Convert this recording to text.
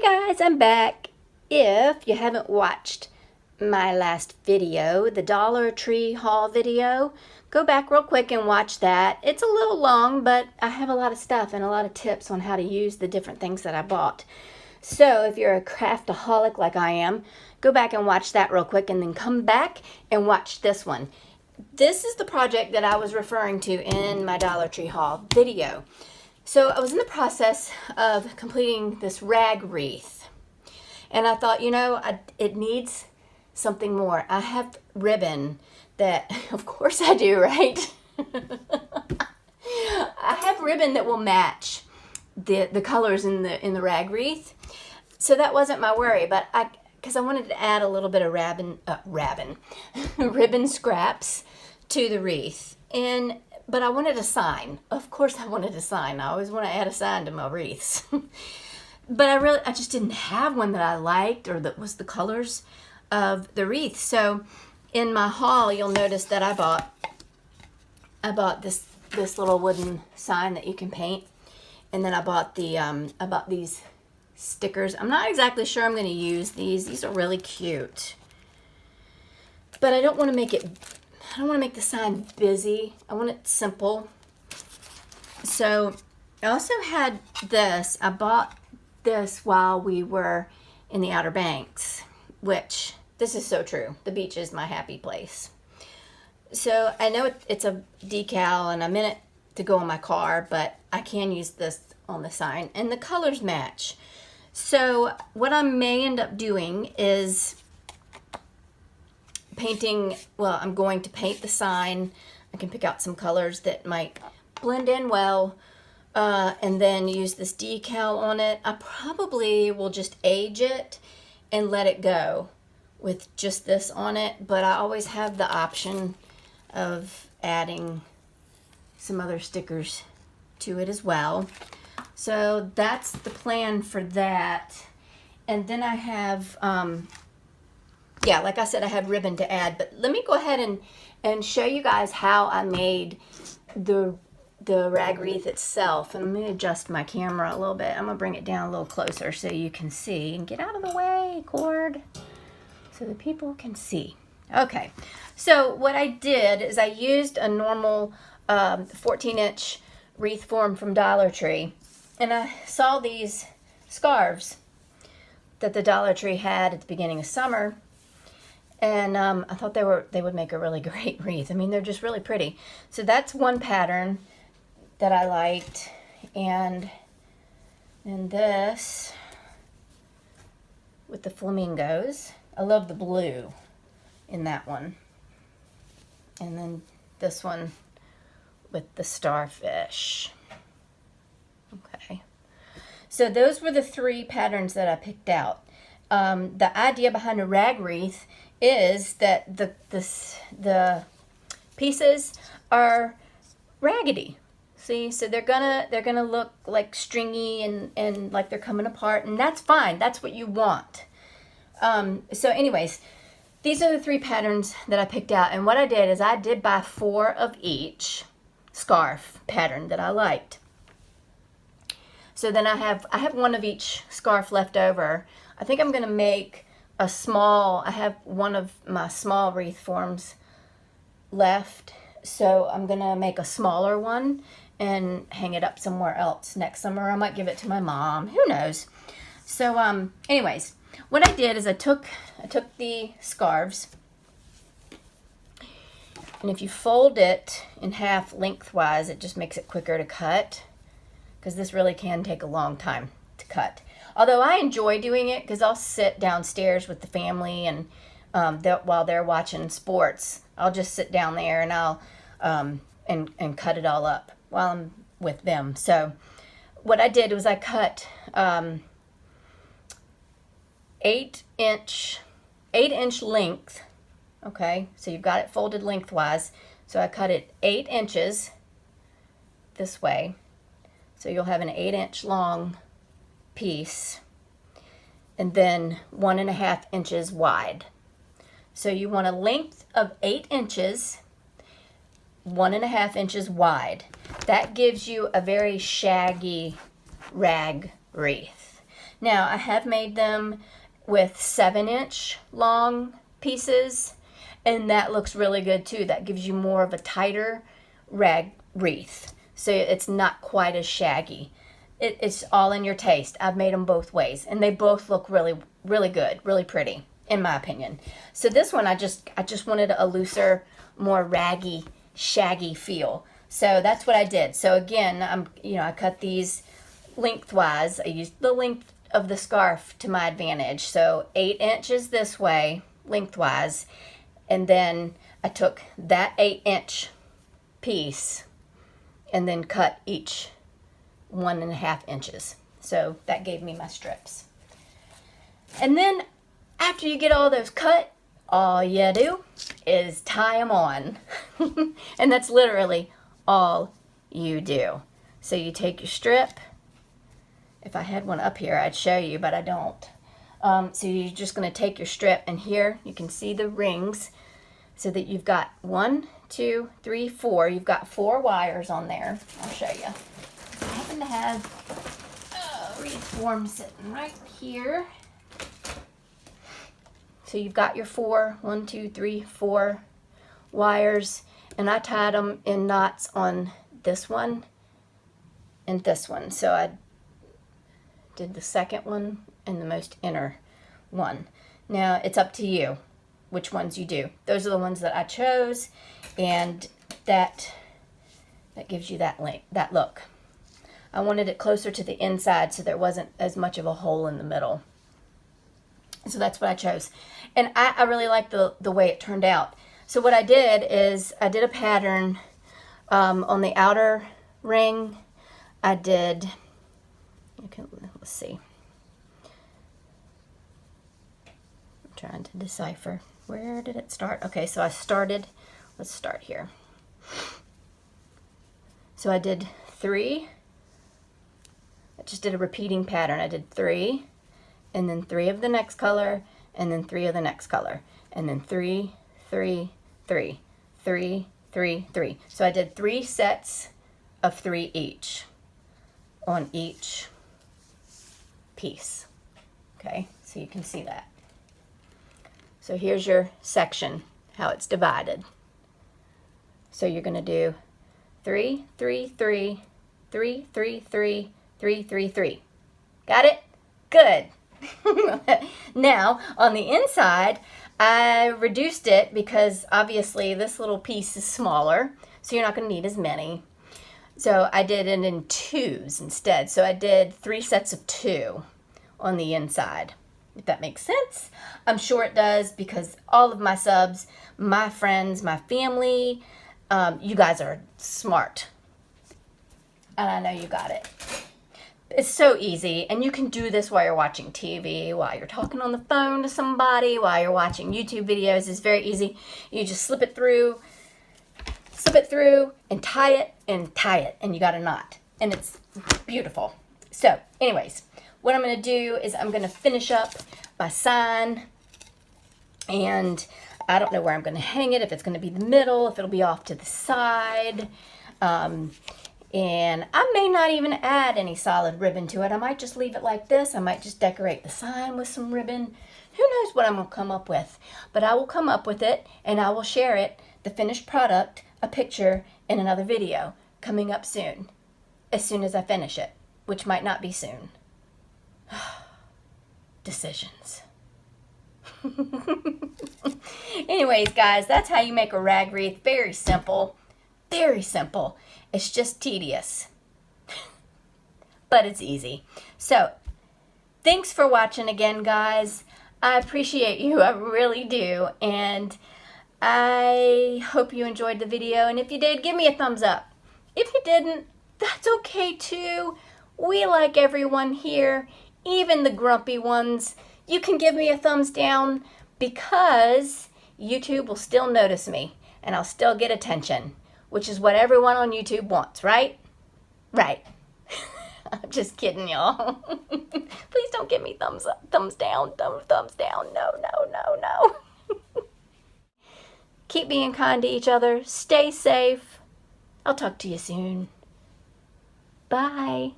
Hey guys, I'm back. If you haven't watched my last video, the Dollar Tree haul video, go back real quick and watch that. It's a little long, but I have a lot of stuff and a lot of tips on how to use the different things that I bought. So if you're a craftaholic like I am, go back and watch that real quick and then come back and watch this one. This is the project that I was referring to in my Dollar Tree haul video. So I was in the process of completing this rag wreath, and I thought, it needs something more. I have ribbon that, of course I do, right? I have ribbon that will match the colors in the rag wreath, so that wasn't my worry. But because I wanted to add a little bit of ribbon scraps to the wreath, but I wanted a sign. Of course I wanted a sign. I always want to add a sign to my wreaths. But I just didn't have one that I liked or that was the colors of the wreath. So in my haul, you'll notice that I bought this little wooden sign that you can paint. And then I bought these stickers. I'm not exactly sure I'm going to use these. These are really cute. But I don't want to make the sign busy. I want it simple. So I also had this. I bought this while we were in the Outer Banks, which this is so true. The beach is my happy place. So I know it's a decal and I meant it to go on my car, but I can use this on the sign and the colors match. So what I may end up doing is painting, I'm going to paint the sign. I can pick out some colors that might blend in well, and then use this decal on it. I probably will just age it and let it go with just this on it, but I always have the option of adding some other stickers to it as well. So that's the plan for that. And then I have like I said, I have ribbon to add, but let me go ahead and show you guys how I made the rag wreath itself. And I'm going to adjust my camera a little bit. I'm going to bring it down a little closer so you can see. And get out of the way, cord, so the people can see. Okay, so what I did is I used a normal 14-inch wreath form from Dollar Tree. And I saw these scarves that the Dollar Tree had at the beginning of summer. And I thought they would make a really great wreath. I mean, they're just really pretty. So that's one pattern that I liked. And then this with the flamingos. I love the blue in that one. And then this one with the starfish. Okay. So those were the three patterns that I picked out. The idea behind a rag wreath is that the pieces are raggedy. See, so they're gonna look like stringy and like they're coming apart, and that's fine. That's what you want. So anyways, these are the three patterns that I picked out, and what I did is I did buy 4 of each scarf pattern that I liked. So then I have 1 of each scarf left over. I think I'm gonna make I have one of my small wreath forms left, so I'm gonna make a smaller one and hang it up somewhere else next summer. I might give it to my mom, who knows. So anyways, what I did is I took the scarves, and if you fold it in half lengthwise, it just makes it quicker to cut, because this really can take a long time to cut. Although I enjoy doing it because I'll sit downstairs with the family and while they're watching sports, I'll just sit down there and I'll and cut it all up while I'm with them. So what I did was I cut 8-inch length. Okay, so you've got it folded lengthwise. So I cut it 8 inches this way. So you'll have an 8-inch long piece, and then 1.5 inches wide. So you want a length of 8 inches, 1.5 inches wide. That gives you a very shaggy rag wreath. Now, I have made them with 7-inch long pieces, and that looks really good too. That gives you more of a tighter rag wreath, so it's not quite as shaggy. It's all in your taste. I've made them both ways, and they both look really, really good, really pretty, in my opinion. So this one, I just wanted a looser, more raggy, shaggy feel. So that's what I did. So again, I cut these lengthwise. I used the length of the scarf to my advantage. So 8 inches this way, lengthwise, and then I took that 8-inch piece and then cut each 1.5 inches. So that gave me my strips. And then after you get all those cut, all you do is tie them on. And that's literally all you do. So you take your strip. If I had one up here, I'd show you, but I don't. So you're just going to take your strip, and here you can see the rings, so that you've got 1, 2, 3, 4. You've got 4 wires on there. I'll show you. I happen to have a Wreath form sitting right here. So you've got your 4, 1, 2, 3, 4 wires, and I tied them in knots on this one and this one. So I did the second one and the most inner one. Now it's up to you which ones you do. Those are the ones that I chose, and that gives you that look. I wanted it closer to the inside so there wasn't as much of a hole in the middle. So that's what I chose. And I really like the way it turned out. So what I did is I did a pattern on the outer ring. I did, let's see. I'm trying to decipher. Where did it start? Okay, so let's start here. So I did 3. I just did a repeating pattern. I did 3, and then 3 of the next color, and then 3 of the next color, and then 3, 3, 3, 3, 3, 3. So I did 3 sets of 3 each on each piece. Okay, so you can see that. So here's your section, how it's divided. So you're going to do 3, 3, 3, 3, 3, 3, 3, 3, 3. Got it? Good. Now, on the inside, I reduced it because obviously this little piece is smaller, so you're not going to need as many. So I did it in 2s instead. So I did 3 sets of 2 on the inside, if that makes sense. I'm sure it does, because all of my subs, my friends, my family, you guys are smart. And I know you got it. It's so easy, and you can do this while you're watching TV, while you're talking on the phone to somebody, while you're watching YouTube videos. It's very easy. You just slip it through, and tie it, and you got a knot. And it's beautiful. So, anyways, what I'm going to do is I'm going to finish up my sign, and I don't know where I'm going to hang it, if it's going to be the middle, if it'll be off to the side. And I may not even add any solid ribbon to it. I might just leave it like this. I might just decorate the sign with some ribbon. Who knows what I'm going to come up with. But I will come up with it, and I will share it, the finished product, a picture, in another video coming up soon. As soon as I finish it, which might not be soon. Decisions. Anyways, guys, that's how you make a rag wreath. Very simple. Very simple. It's just tedious. But it's easy. So, thanks for watching again, guys. I appreciate you. I really do. And I hope you enjoyed the video. And if you did, give me a thumbs up. If you didn't, that's okay too. We like everyone here, even the grumpy ones. You can give me a thumbs down, because YouTube will still notice me and I'll still get attention, which is what everyone on YouTube wants, right? Right. I'm just kidding, y'all. Please don't give me thumbs up, thumbs down, thumbs down. No, no, no, no. Keep being kind to each other. Stay safe. I'll talk to you soon. Bye.